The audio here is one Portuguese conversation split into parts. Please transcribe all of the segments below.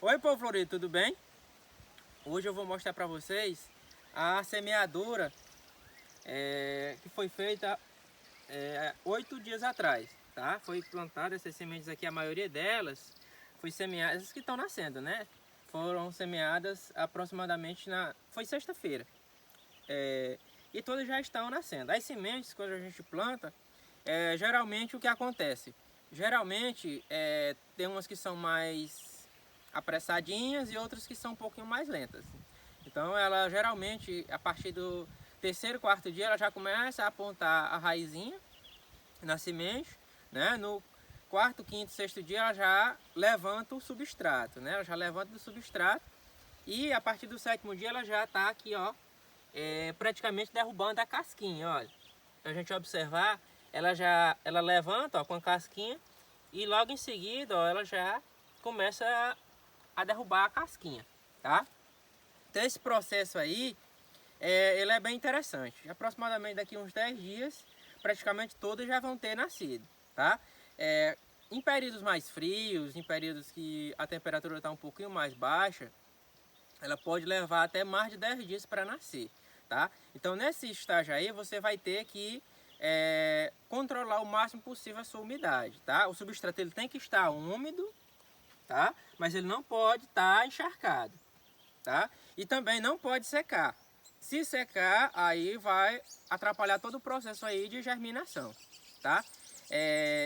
Oi, povo florido, tudo bem? Hoje eu vou mostrar para vocês a semeadura que foi feita 8 dias atrás, tá? Foi plantada essas sementes aqui, a maioria delas foi semeada, essas que estão nascendo, né? Foram semeadas aproximadamente foi sexta-feira. E todas já estão nascendo. As sementes, quando a gente planta, geralmente o que acontece? Geralmente tem umas que são mais apressadinhas e outras que são um pouquinho mais lentas. Então ela geralmente, a partir do terceiro, quarto dia, ela já começa a apontar a raizinha na semente, né? No quarto, quinto, sexto dia ela já levanta o substrato, né? Ela já levanta do substrato e a partir do sétimo dia ela já está aqui, ó, praticamente derrubando a casquinha, olha. Pra gente observar, ela levanta, ó, com a casquinha e logo em seguida, ó, ela já começa a derrubar a casquinha, tá? Então esse processo aí, ele é bem interessante. Aproximadamente daqui uns 10 dias, praticamente todas já vão ter nascido, tá? Em períodos mais frios, em períodos que a temperatura está um pouquinho mais baixa, ela pode levar até mais de 10 dias para nascer, tá? Então nesse estágio aí você vai ter que controlar o máximo possível a sua umidade, tá? O substrato ele tem que estar úmido, tá? Mas ele não pode estar encharcado, tá? E também não pode secar. Se secar, aí vai atrapalhar todo o processo aí de germinação, tá?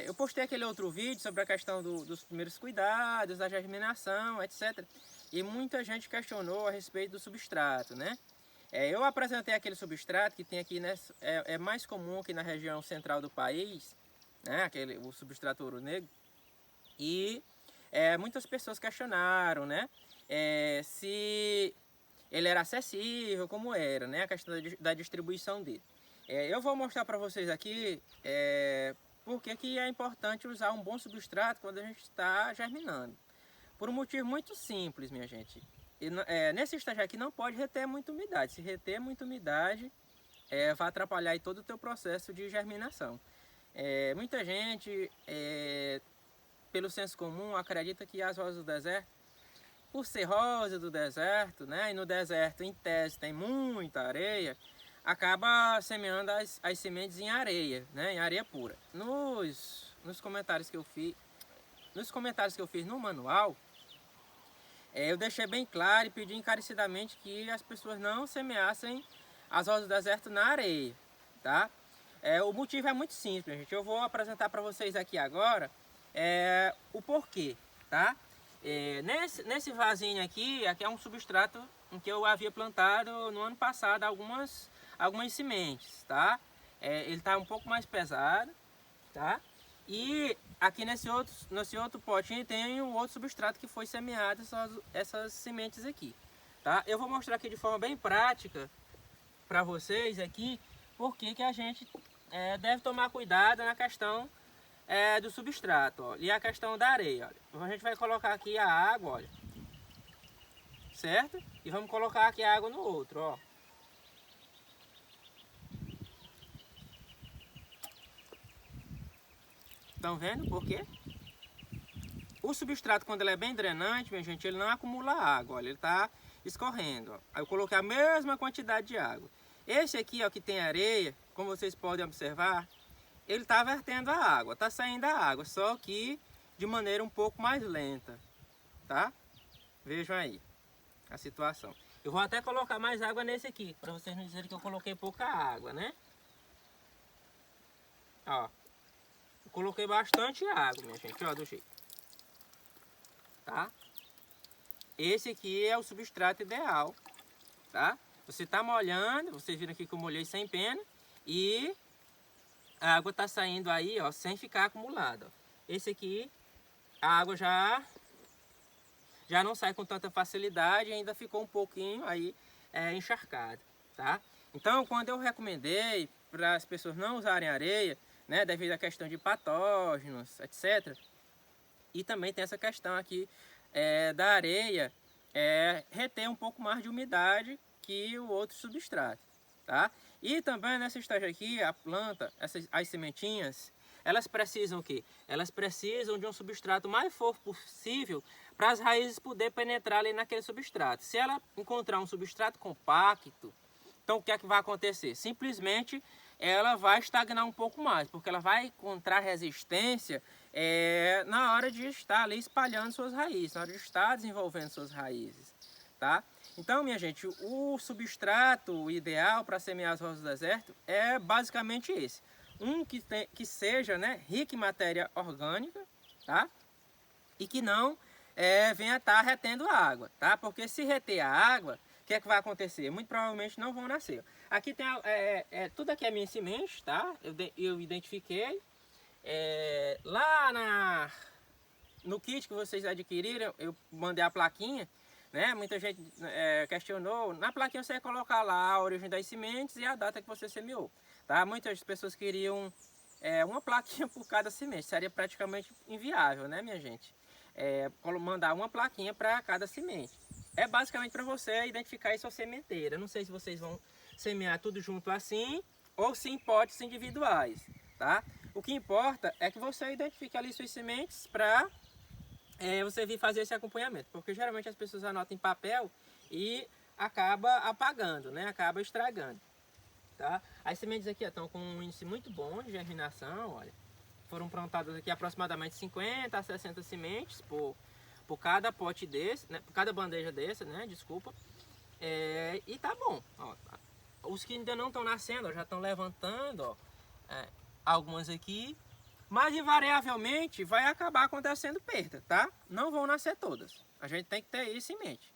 Eu postei aquele outro vídeo sobre a questão dos primeiros cuidados, da germinação, etc. E muita gente questionou a respeito do substrato, né? Eu apresentei aquele substrato que tem aqui, né, é mais comum aqui na região central do país, né? O substrato ouro negro. E muitas pessoas questionaram, né? Se ele era acessível, como era, né? A questão da distribuição dele. Eu vou mostrar para vocês aqui por que é importante usar um bom substrato quando a gente está germinando. Por um motivo muito simples, minha gente. Nesse estágio aqui não pode reter muita umidade. Se reter muita umidade, vai atrapalhar aí todo o teu processo de germinação. Muita gente, pelo senso comum, acredita que as rosas do deserto, por ser rosa do deserto, né, e no deserto em tese tem muita areia, acaba semeando as sementes em areia, né, em areia pura. Nos comentários que eu fiz no manual, eu deixei bem claro e pedi encarecidamente que as pessoas não semeassem as rosas do deserto na areia, tá? O motivo é muito simples, gente. Eu vou apresentar para vocês aqui agora o porquê, tá? Nesse vasinho aqui é um substrato em que eu havia plantado no ano passado algumas sementes, tá? Ele está um pouco mais pesado, tá? E aqui nesse outro potinho tem um outro substrato que foi semeado essas sementes aqui, tá? Eu vou mostrar aqui de forma bem prática para vocês aqui porque que a gente deve tomar cuidado na questão do substrato, ó, e a questão da areia. Olha. A gente vai colocar aqui a água, olha, certo? E vamos colocar aqui a água no outro, ó. Estão vendo por quê? O substrato, quando ele é bem drenante, minha gente, ele não acumula água, olha, ele está escorrendo, ó. Aí eu coloquei a mesma quantidade de água. Esse aqui, ó, que tem areia, como vocês podem observar, ele está vertendo a água, está saindo a água, só que de maneira um pouco mais lenta, tá? Vejam aí a situação. Eu vou até colocar mais água nesse aqui, para vocês não dizerem que eu coloquei pouca água, né? Ó, eu coloquei bastante água, minha gente, ó, do jeito, tá? Esse aqui é o substrato ideal, tá? Você tá molhando, vocês viram aqui que eu molhei sem pena e a água tá saindo aí, ó, sem ficar acumulada. Ó. Esse aqui, a água já não sai com tanta facilidade, ainda ficou um pouquinho aí encharcado, tá? Então, quando eu recomendei para as pessoas não usarem areia, né, devido à questão de patógenos, etc. E também tem essa questão aqui da areia reter um pouco mais de umidade que o outro substrato, tá? E também nessa estágio aqui, a planta, as sementinhas, elas precisam o quê? Elas precisam de um substrato mais fofo possível para as raízes poder penetrar ali naquele substrato. Se ela encontrar um substrato compacto, então o que é que vai acontecer? Simplesmente ela vai estagnar um pouco mais, porque ela vai encontrar resistência na hora de estar ali espalhando suas raízes, na hora de estar desenvolvendo suas raízes, tá? Então, minha gente, o substrato ideal para semear as rosas do deserto é basicamente esse. Um que seja, né, rico em matéria orgânica, tá? E que não venha estar retendo água, tá? Porque se reter a água, o que é que vai acontecer? Muito provavelmente não vão nascer. Aqui tem tudo aqui é minha semente, tá? Eu identifiquei. No kit que vocês adquiriram, eu mandei a plaquinha, né? Muita gente questionou. Na plaquinha você vai colocar lá a origem das sementes e a data que você semeou, tá? Muitas pessoas queriam uma plaquinha por cada semente. Seria praticamente inviável, né, minha gente? Mandar uma plaquinha para cada semente. É basicamente para você identificar aí sua sementeira. Não sei se vocês vão semear tudo junto assim ou se em potes individuais, tá? O que importa é que você identifique ali suas sementes para você vir fazer esse acompanhamento, porque geralmente as pessoas anotam em papel e acaba apagando, né? Acaba estragando, tá? As sementes aqui estão com um índice muito bom de germinação, olha. Foram plantadas aqui aproximadamente 50 a 60 sementes por cada pote desse, né? Por cada bandeja dessa, né? Desculpa. E tá bom. Ó, os que ainda não estão nascendo, ó, já estão levantando, ó, algumas aqui. Mas invariavelmente vai acabar acontecendo perda, tá? Não vão nascer todas. A gente tem que ter isso em mente.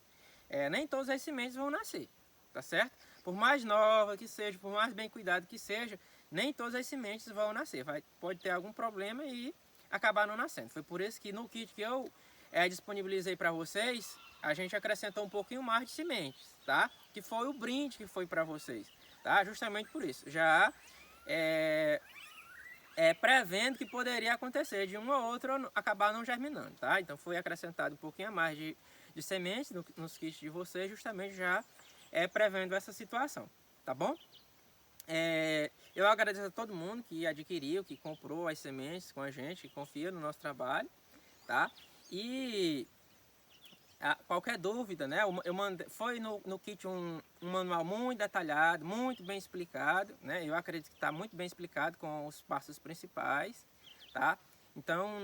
Nem todas as sementes vão nascer, tá certo? Por mais nova que seja, por mais bem cuidado que seja, nem todas as sementes vão nascer. Pode ter algum problema e acabar não nascendo. Foi por isso que no kit que eu disponibilizei para vocês, a gente acrescentou um pouquinho mais de sementes, tá? Que foi o brinde que foi para vocês, tá? Justamente por isso. Já prevendo que poderia acontecer de uma ou outra acabar não germinando, tá? Então foi acrescentado um pouquinho a mais de sementes nos kits de vocês, justamente já prevendo essa situação, tá bom? Eu agradeço a todo mundo que adquiriu, que comprou as sementes com a gente, que confia no nosso trabalho, tá? E qualquer dúvida, né? Foi no kit um manual muito detalhado, muito bem explicado, né? Eu acredito que está muito bem explicado com os passos principais, tá? Então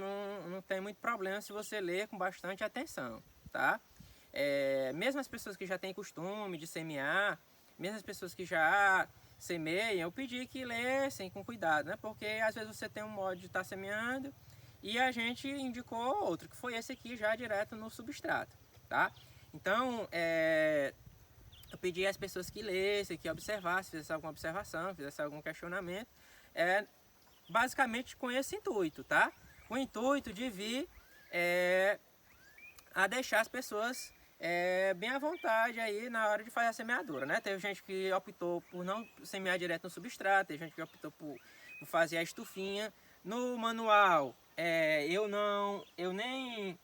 não tem muito problema se você ler com bastante atenção, tá? Mesmo as pessoas que já têm costume de semear, mesmo as pessoas que já semeiam, eu pedi que lessem com cuidado, né? Porque às vezes você tem um modo de estar semeando e a gente indicou outro, que foi esse aqui já direto no substrato, tá? Então, eu pedi às pessoas que lessem, que observassem, fizessem alguma observação, fizessem algum questionamento, basicamente com esse intuito, tá? Com o intuito de vir a deixar as pessoas bem à vontade aí na hora de fazer a semeadura, né? Teve gente que optou por não semear direto no substrato, teve gente que optou por fazer a estufinha. No manual, eu nem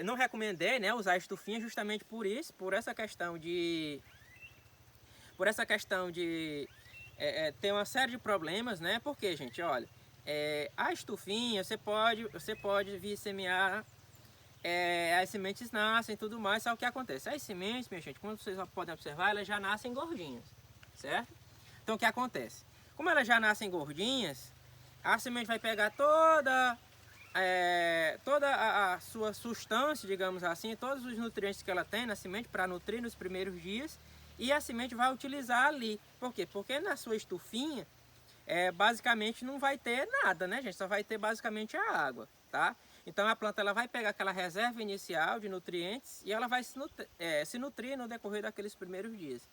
não recomendei, né, usar a estufinha justamente por isso, por essa questão de ter uma série de problemas, né? Porque, gente, olha, a estufinha você pode vir semear, as sementes nascem e tudo mais, só o que acontece? As sementes, minha gente, como vocês podem observar, elas já nascem gordinhas, certo? Então o que acontece? Como elas já nascem gordinhas, a semente vai pegar toda a sua substância, digamos assim, todos os nutrientes que ela tem na semente para nutrir nos primeiros dias, e a semente vai utilizar ali. Por quê? Porque na sua estufinha, basicamente não vai ter nada, né, gente? Só vai ter basicamente a água, tá? Então a planta ela vai pegar aquela reserva inicial de nutrientes e ela vai se nutrir no decorrer daqueles primeiros dias.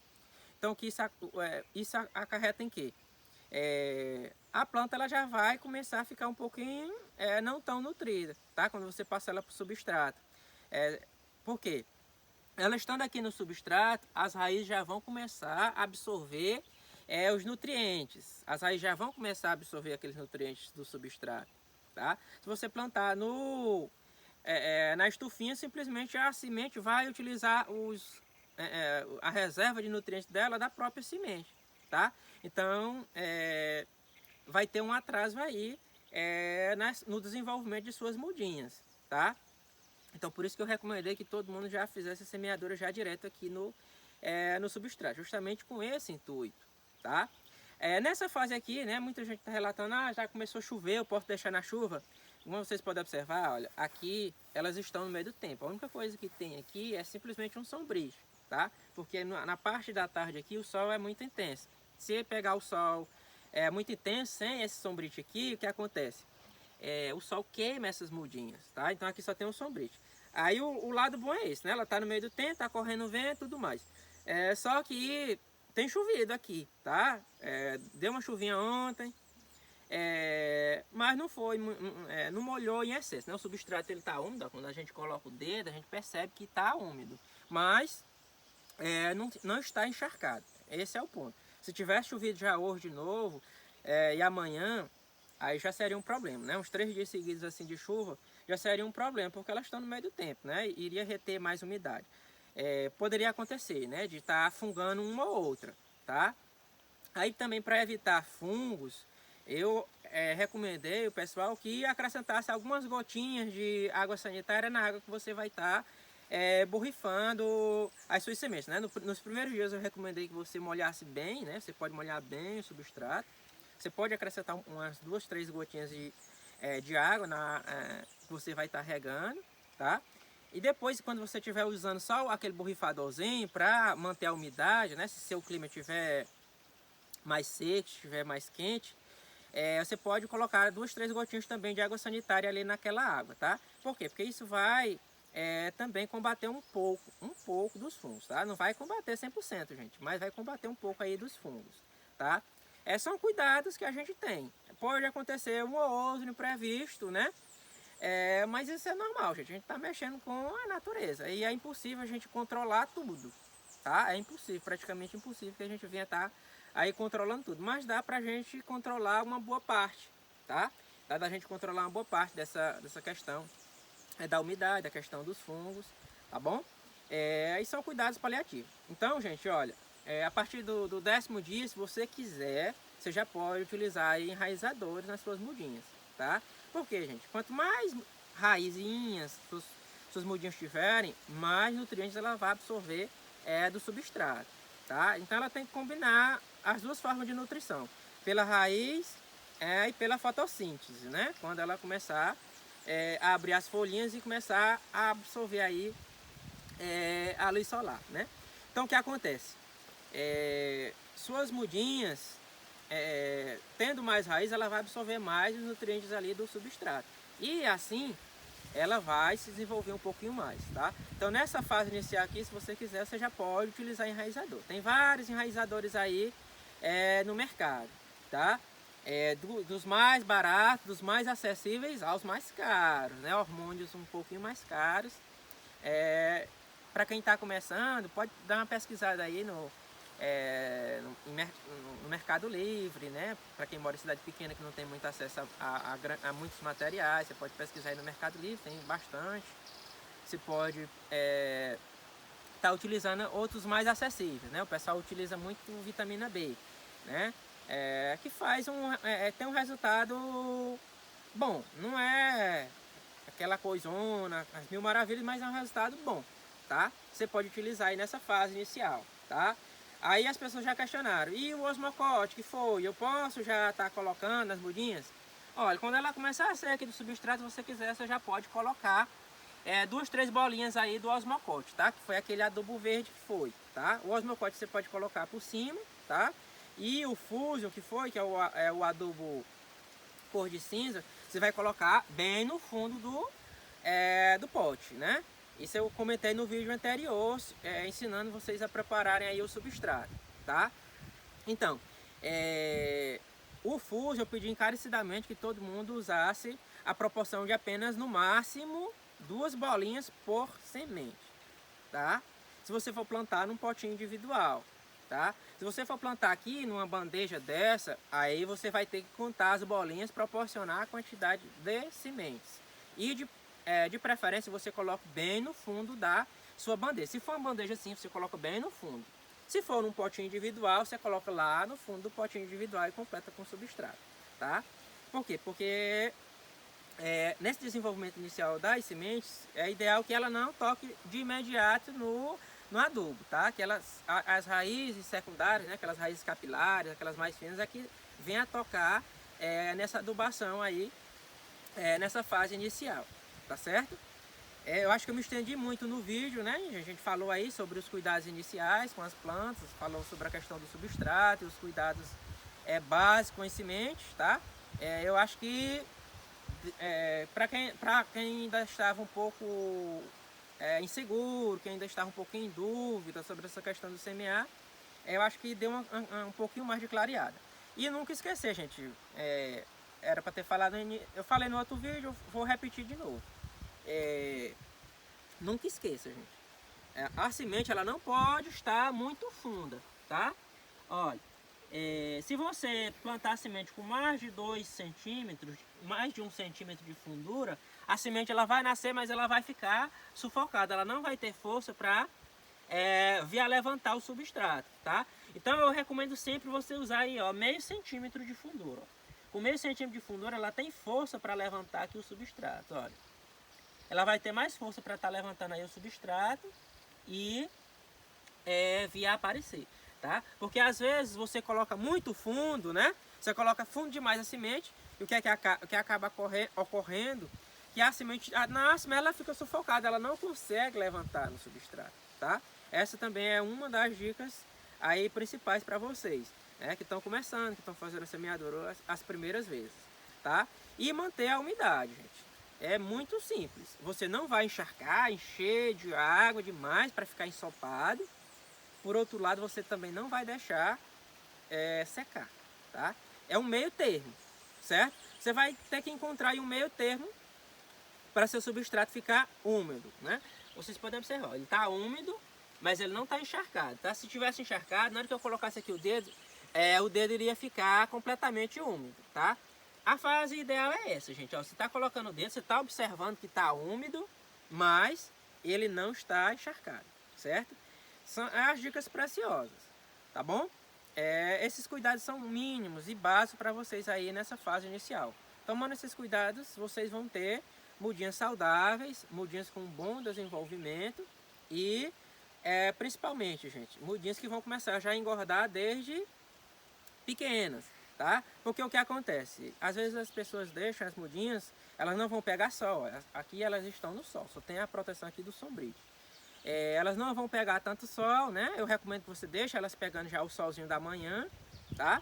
Então isso acarreta em quê? A planta ela já vai começar a ficar um pouquinho não tão nutrida, tá? Quando você passa ela para o substrato. Por quê? Ela estando aqui no substrato, as raízes já vão começar a absorver os nutrientes. As raízes já vão começar a absorver aqueles nutrientes do substrato, tá? Se você plantar na estufinha, simplesmente a semente vai utilizar a reserva de nutrientes dela da própria semente, tá? Então, vai ter um atraso aí no desenvolvimento de suas mudinhas, tá? Então por isso que eu recomendei que todo mundo já fizesse a semeadura já direto aqui no substrato, justamente com esse intuito, tá? Nessa fase aqui, né, muita gente está relatando, já começou a chover, eu posso deixar na chuva. Como vocês podem observar, olha, aqui elas estão no meio do tempo. A única coisa que tem aqui é simplesmente um sombrio, tá? Porque na parte da tarde aqui o sol é muito intenso. Se pegar o sol muito intenso, sem esse sombrio aqui, o que acontece? O sol queima essas mudinhas, tá? Então aqui só tem um sombrio. Aí o lado bom é esse, né? Ela tá no meio do tempo, tá correndo vento e tudo mais. Só que tem chovido aqui, tá? Deu uma chuvinha ontem, mas não foi, não molhou em excesso, né? O substrato ele tá úmido, quando a gente coloca o dedo a gente percebe que tá úmido, mas não está encharcado. Esse é o ponto. Se tivesse chovido já hoje de novo e amanhã, aí já seria um problema, né? Uns 3 dias seguidos assim de chuva já seria um problema, porque elas estão no meio do tempo, né? Iria reter mais umidade. Poderia acontecer, né? De estar fungando uma ou outra, tá? Aí também para evitar fungos, eu recomendei o pessoal que acrescentasse algumas gotinhas de água sanitária na água que você vai estar borrifando as suas sementes, né? Nos primeiros dias eu recomendei que você molhasse bem, né? Você pode molhar bem o substrato. Você pode acrescentar umas 2, 3 gotinhas de água que você vai estar regando, tá? E depois, quando você estiver usando só aquele borrifadorzinho para manter a umidade, né? Se seu clima estiver mais seco, estiver mais quente, você pode colocar 2, 3 gotinhas também de água sanitária ali naquela água, tá? Por quê? Porque isso vai também combater um pouco dos fungos, tá? Não vai combater 100%, gente, mas vai combater um pouco aí dos fungos, tá? São cuidados que a gente tem. Pode acontecer um ou outro imprevisto, né? Mas isso é normal, gente. A gente está mexendo com a natureza e é impossível a gente controlar tudo, tá? É impossível, praticamente impossível que a gente venha estar aí controlando tudo. Mas dá pra gente controlar uma boa parte, tá? Dá da gente controlar uma boa parte dessa questão da umidade, da questão dos fungos, tá bom? E são cuidados paliativos. Então, gente, olha, a partir do 10º dia, se você quiser, você já pode utilizar aí enraizadores nas suas mudinhas, tá? Por quê, gente? Quanto mais raizinhas suas mudinhas tiverem, mais nutrientes ela vai absorver do substrato, tá? Então ela tem que combinar as duas formas de nutrição, pela raiz e pela fotossíntese, né? Quando ela começar a abrir as folhinhas e começar a absorver aí a luz solar, né? Então o que acontece? Suas mudinhas, tendo mais raiz, ela vai absorver mais os nutrientes ali do substrato. E assim, ela vai se desenvolver um pouquinho mais, tá? Então nessa fase inicial aqui, se você quiser, você já pode utilizar enraizador. Tem vários enraizadores aí no mercado, tá? Dos mais baratos, dos mais acessíveis aos mais caros, né? Hormônios um pouquinho mais caros. Para quem está começando, pode dar uma pesquisada aí no Mercado Livre, né? Para quem mora em cidade pequena que não tem muito acesso a muitos materiais, você pode pesquisar aí no Mercado Livre, tem bastante. Você pode estar utilizando outros mais acessíveis, né? O pessoal utiliza muito vitamina B, né? Que faz tem um resultado bom, não é aquela coisona, as mil maravilhas, mas é um resultado bom, tá? Você pode utilizar aí nessa fase inicial, tá? Aí as pessoas já questionaram, e o osmocote que foi? Eu posso já estar colocando as mudinhas? Olha, quando ela começar a sair aqui do substrato, se você quiser, você já pode colocar 2, 3 bolinhas aí do osmocote, tá? Que foi aquele adubo verde que foi, tá? O osmocote você pode colocar por cima, tá? E o fusion que foi, que é o adubo cor de cinza, você vai colocar bem no fundo do pote, né? Isso eu comentei no vídeo anterior, ensinando vocês a prepararem aí o substrato, tá? Então, o fuso eu pedi encarecidamente que todo mundo usasse a proporção de apenas no máximo 2 bolinhas por semente, tá? Se você for plantar num potinho individual, tá? Se você for plantar aqui numa bandeja dessa, aí você vai ter que contar as bolinhas, proporcionar a quantidade de sementes. E de preferência você coloca bem no fundo da sua bandeja. Se for uma bandeja assim, você coloca bem no fundo. Se for num potinho individual, você coloca lá no fundo do potinho individual e completa com substrato, tá? Por quê? Porque nesse desenvolvimento inicial das sementes, é ideal que ela não toque de imediato no adubo, tá? Que as raízes secundárias, né? Aquelas raízes capilares, aquelas mais finas, é que vem a tocar nessa adubação aí, nessa fase inicial, tá certo? Eu acho que eu me estendi muito no vídeo, né? A gente falou aí sobre os cuidados iniciais com as plantas, falou sobre a questão do substrato, os cuidados básicos com as sementes, tá? Eu acho que para quem ainda estava um pouco inseguro, quem ainda estava um pouco em dúvida sobre essa questão do semear, eu acho que deu um pouquinho mais de clareada. E nunca esquecer, gente, era para ter falado, eu falei no outro vídeo, eu vou repetir de novo. Nunca esqueça, gente, a semente ela não pode estar muito funda, tá? Olha, se você plantar a semente com mais de 2 centímetros, mais de 1 centímetro de fundura, a semente ela vai nascer, mas ela vai ficar sufocada, ela não vai ter força para vir levantar o substrato, tá? Então eu recomendo sempre você usar aí, ó, meio centímetro de fundura. Com meio centímetro de fundura ela tem força para levantar aqui o substrato, olha. Ela vai ter mais força para estar levantando aí o substrato e vir a aparecer, tá? Porque às vezes você coloca muito fundo, né? Você coloca fundo demais a semente e o que acaba ocorrendo? Que a semente nasce, mas ela fica sufocada, ela não consegue levantar no substrato, tá? Essa também é uma das dicas aí principais para vocês, né? Que estão começando, que estão fazendo a semeadura as primeiras vezes, tá? E manter a umidade, gente. É muito simples. Você não vai encharcar, encher de água demais para ficar ensopado. Por outro lado, você também não vai deixar secar, tá? É um meio termo, certo? Você vai ter que encontrar aí um meio termo para seu substrato ficar úmido, né? Vocês podem observar, ele está úmido, mas ele não está encharcado, tá? Se tivesse encharcado, na hora que eu colocasse aqui o dedo iria ficar completamente úmido, tá? A fase ideal é essa, gente. Ó, você está colocando o dedo, você está observando que está úmido, mas ele não está encharcado, certo? São as dicas preciosas, tá bom? Esses cuidados são mínimos e básicos para vocês aí nessa fase inicial. Tomando esses cuidados, vocês vão ter mudinhas saudáveis, mudinhas com bom desenvolvimento e principalmente, gente, mudinhas que vão começar já a engordar desde pequenas, tá? Porque o que acontece? Às vezes as pessoas deixam as mudinhas, elas não vão pegar sol. Aqui elas estão no sol, só tem a proteção aqui do sombrio. Elas não vão pegar tanto sol, né? Eu recomendo que você deixe elas pegando já o solzinho da manhã, tá?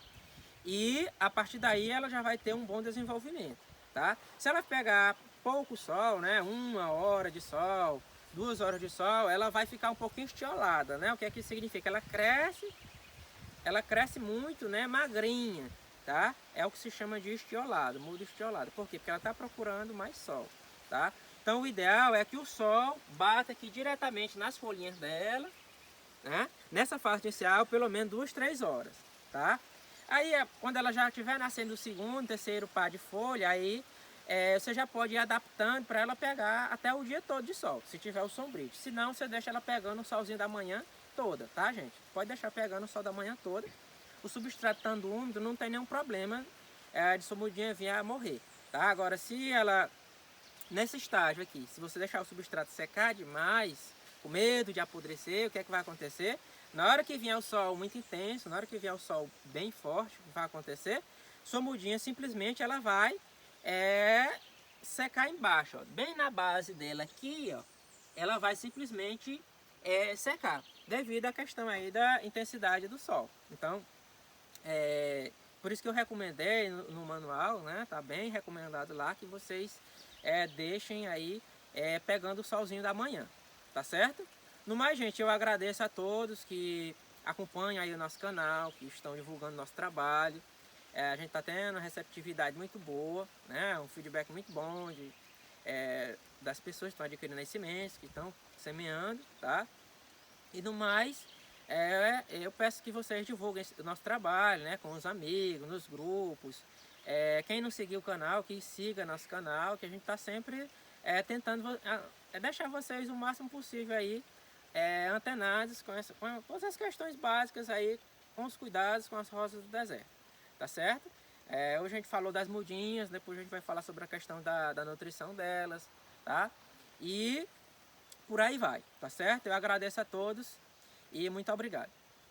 E a partir daí ela já vai ter um bom desenvolvimento, tá? Se ela pegar pouco sol, né? 1 hora de sol, 2 horas de sol, ela vai ficar um pouquinho estiolada, né? O que é que significa? Ela cresce muito, né? Magrinha, tá? É o que se chama de estiolado, muda estiolado. Por quê? Porque ela está procurando mais sol, tá? Então o ideal é que o sol bata aqui diretamente nas folhinhas dela, né? Nessa fase inicial, pelo menos 2, 3 horas, tá? Aí quando ela já estiver nascendo o segundo, terceiro par de folha, aí você já pode ir adaptando para ela pegar até o dia todo de sol, se tiver o sombrio. Se não, você deixa ela pegando o solzinho da manhã toda, tá, gente? Pode deixar pegando o sol da manhã toda. O substrato estando úmido, não tem nenhum problema de sua mudinha vir a morrer, tá? Agora, se ela, nesse estágio aqui, se você deixar o substrato secar demais, com medo de apodrecer, o que é que vai acontecer? Na hora que vier o sol muito intenso, na hora que vier o sol bem forte, o que vai acontecer? Sua mudinha simplesmente ela vai secar embaixo, ó, bem na base dela aqui, ó, ela vai simplesmente secar, devido à questão aí da intensidade do sol. Então, por isso que eu recomendei no manual, né, tá bem recomendado lá que vocês deixem aí pegando o solzinho da manhã, tá certo? No mais, gente, eu agradeço a todos que acompanham aí o nosso canal, que estão divulgando nosso trabalho. A gente está tendo uma receptividade muito boa, né? Um feedback muito bom das pessoas que estão adquirindo as sementes, que estão semeando, tá? E no mais, eu peço que vocês divulguem o nosso trabalho, né? Com os amigos, nos grupos. Quem não seguiu o canal, que siga nosso canal, que a gente está sempre tentando deixar vocês o máximo possível aí antenados com todas as questões básicas aí, com os cuidados com as rosas do deserto. Tá certo? Hoje a gente falou das mudinhas, depois a gente vai falar sobre a questão da nutrição delas, tá? E por aí vai, tá certo? Eu agradeço a todos e muito obrigado.